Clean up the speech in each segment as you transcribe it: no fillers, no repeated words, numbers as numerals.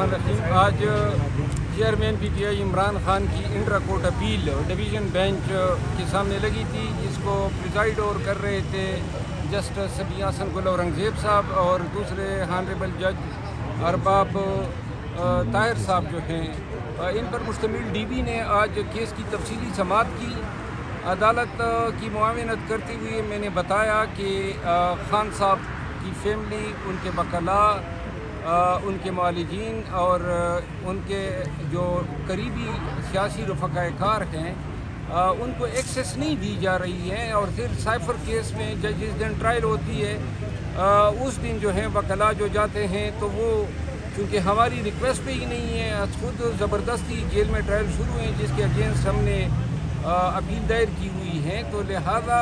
الرحمن الرحیم۔ آج chairman P T I Imran Khan کی intra court appeal division bench کے سامنے لگی تھی، جس کو پریزائڈ اور کر رہے تھے جسٹس سمیاسن گل اورنگزیب صاحب اور دوسرے ہانریبل جج ارباب طاہر صاحب جو ہیں۔ ان پر مشتمل ڈی بی نے آج کیس کی تفصیلی سماعت کی۔ عدالت کی معاونت کرتے ہوئے میں نے بتایا کہ خان صاحب کی فیملی، ان کے وکلاء، ان کے معالجین اور ان کے جو قریبی سیاسی رفقائے کار ہیں، ان کو ایکسیس نہیں دی جا رہی ہے۔ اور پھر سائفر کیس میں جس دن ٹرائل ہوتی ہے اس دن جو ہے وکلاء جو جاتے ہیں تو وہ چونکہ ہماری ریکویسٹ پہ ہی نہیں ہے، خود زبردستی جیل میں ٹرائل شروع ہیں جس کے اگینسٹ ہم نے اپیل دائر کی ہوئی ہے، تو لہذا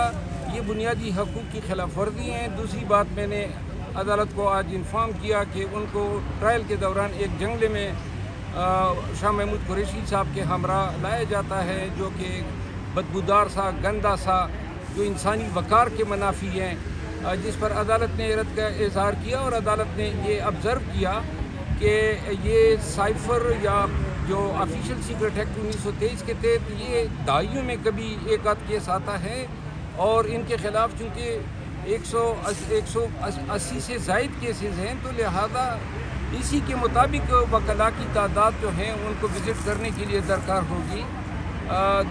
یہ بنیادی حقوق کی خلاف ورزی ہیں۔ دوسری بات، میں نے عدالت کو آج انفارم کیا کہ ان کو ٹرائل کے دوران ایک جنگلے میں شاہ محمود قریشی صاحب کے ہمراہ لایا جاتا ہے، جو کہ بدبودار سا، گندا سا، جو انسانی وقار کے منافی ہیں، جس پر عدالت نے حیرت کا اظہار کیا اور عدالت نے یہ آبزرو کیا کہ یہ سائفر یا جو آفیشیل سیکرٹ ایکٹ 1923 کے تحت یہ دہائیوں میں کبھی ایک آدھ کیس آتا ہے، اور ان کے خلاف چونکہ 180 سے زائد کیسز ہیں، تو لہذا اسی کے مطابق وکلاء کی تعداد جو ہیں ان کو وزٹ کرنے کے لیے درکار ہوگی۔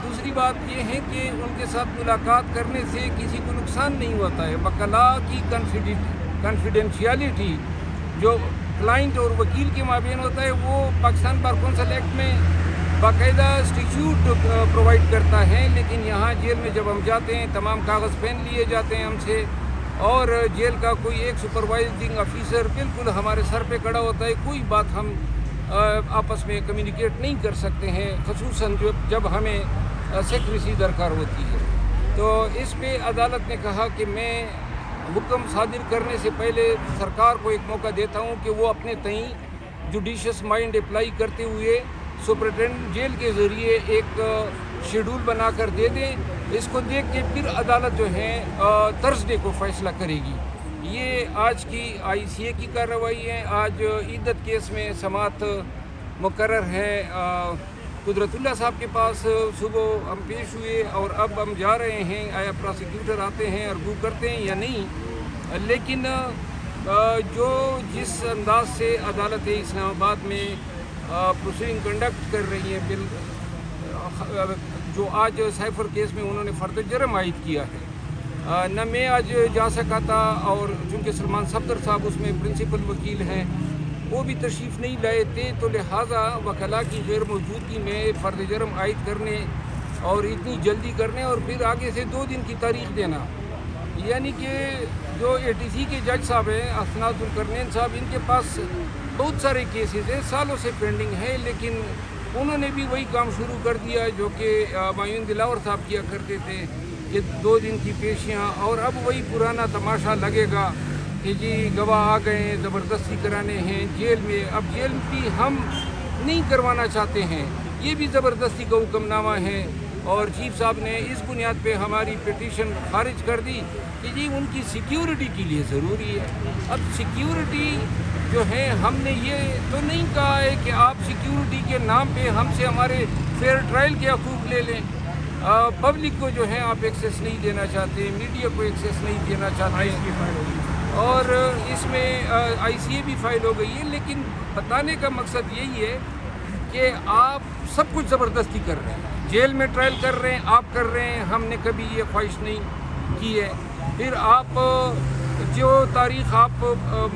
دوسری بات یہ ہے کہ ان کے ساتھ ملاقات کرنے سے کسی کو نقصان نہیں ہوتا ہے۔ وکلاء کی کنفیڈینشیلٹی جو کلائنٹ اور وکیل کے مابین ہوتا ہے، وہ پاکستان بار کونسل ایکٹ میں باقاعدہ اسٹیچیوٹ پرووائڈ کرتا ہے، لیکن یہاں جیل میں جب ہم جاتے ہیں تمام کاغذ پین لیے جاتے ہیں ہم سے، اور جیل کا کوئی ایک سپروائزنگ آفیسر بالکل ہمارے سر پہ کھڑا ہوتا ہے، کوئی بات ہم آپس میں کمیونیکیٹ نہیں کر سکتے ہیں، خصوصاً جب ہمیں سیکریسی درکار ہوتی ہے۔ تو اس پہ عدالت نے کہا کہ میں حکم صادر کرنے سے پہلے سرکار کو ایک موقع دیتا ہوں کہ وہ اپنے تئیں جوڈیشس مائنڈ اپلائی کرتے ہوئے سپرنٹینڈنٹ جیل کے ذریعے ایک شیڈول بنا کر دے دیں۔ اس کو دیکھ کے پھر عدالت جو ہے تھرسڈے کو فیصلہ کرے گی۔ یہ آج کی آئی سی اے کی کارروائی ہے۔ آج عیدت کیس میں سماعت مقرر ہے قدرت اللہ صاحب کے پاس۔ صبح ہم پیش ہوئے اور اب ہم جا رہے ہیں، آیا پراسیکیوٹر آتے ہیں ارگو کرتے ہیں یا نہیں، لیکن جو جس انداز سے عدالت اسلام آباد میں پروسیڈنگ کنڈکٹ کر رہی ہے، جو آج سائفر کیس میں انہوں نے فرد جرم عائد کیا ہے، نہ میں آج جا سکا تھا، اور چونکہ سلمان صفدر صاحب اس میں پرنسپل وکیل ہیں، وہ بھی تشریف نہیں لائے تھے، تو لہٰذا وکلاء کی غیر موجودگی میں فرد جرم عائد کرنے اور اتنی جلدی کرنے اور پھر آگے سے 2 دن کی تاریخ دینا، یعنی کہ جو اے ٹی سی کے جج صاحب ہیں اسناد القرنین صاحب، ان کے پاس بہت سارے کیسز ہیں، سالوں سے پینڈنگ ہے، لیکن انہوں نے بھی وہی کام شروع کر دیا جو کہ معین دلاور صاحب کیا کرتے تھے، کہ 2 دن کی پیشیاں، اور اب وہی پرانا تماشا لگے گا کہ جی گواہ آ گئے ہیں، زبردستی کرانے ہیں جیل میں۔ اب جیل بھی ہم نہیں کروانا چاہتے ہیں، یہ بھی زبردستی کا حکم نامہ ہے، اور چیف صاحب نے اس بنیاد پہ ہماری پٹیشن خارج کر دی کہ جی ان کی سیکیورٹی کے لیے ضروری ہے۔ اب سیکیورٹی جو ہے، ہم نے یہ تو نہیں کہا ہے کہ آپ سیکیورٹی کے نام پہ ہم سے ہمارے فیئر ٹرائل کے حقوق لے لیں۔ پبلک کو جو ہے آپ ایکسیس نہیں دینا چاہتے، میڈیا کو ایکسیس نہیں دینا چاہتے، اور اس میں آئی سی اے بھی فائل ہو گئی ہے، لیکن بتانے کا مقصد یہی ہے کہ آپ سب کچھ زبردستی کر رہے ہیں، جیل میں ٹرائل کر رہے ہیں، آپ کر رہے ہیں، ہم نے کبھی یہ خواہش نہیں کی ہے۔ پھر آپ جو تاریخ آپ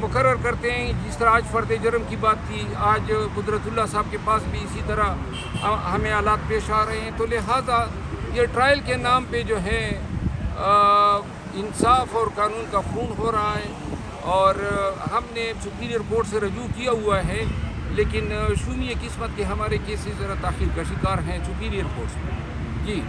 مقرر کرتے ہیں، جس طرح آج فرد جرم کی بات تھی، آج قدرت اللہ صاحب کے پاس بھی اسی طرح ہمیں حالات پیش آ رہے ہیں، تو لہٰذا یہ ٹرائل کے نام پہ جو ہے انصاف اور قانون کا خون ہو رہا ہے، اور ہم نے سپیریئر کورٹ سے رجوع کیا ہوا ہے، لیکن شومیہ قسمت کے ہمارے کیسز ذرا تاخیر کا شکار ہیں سپیریئر کورٹ میں۔ جی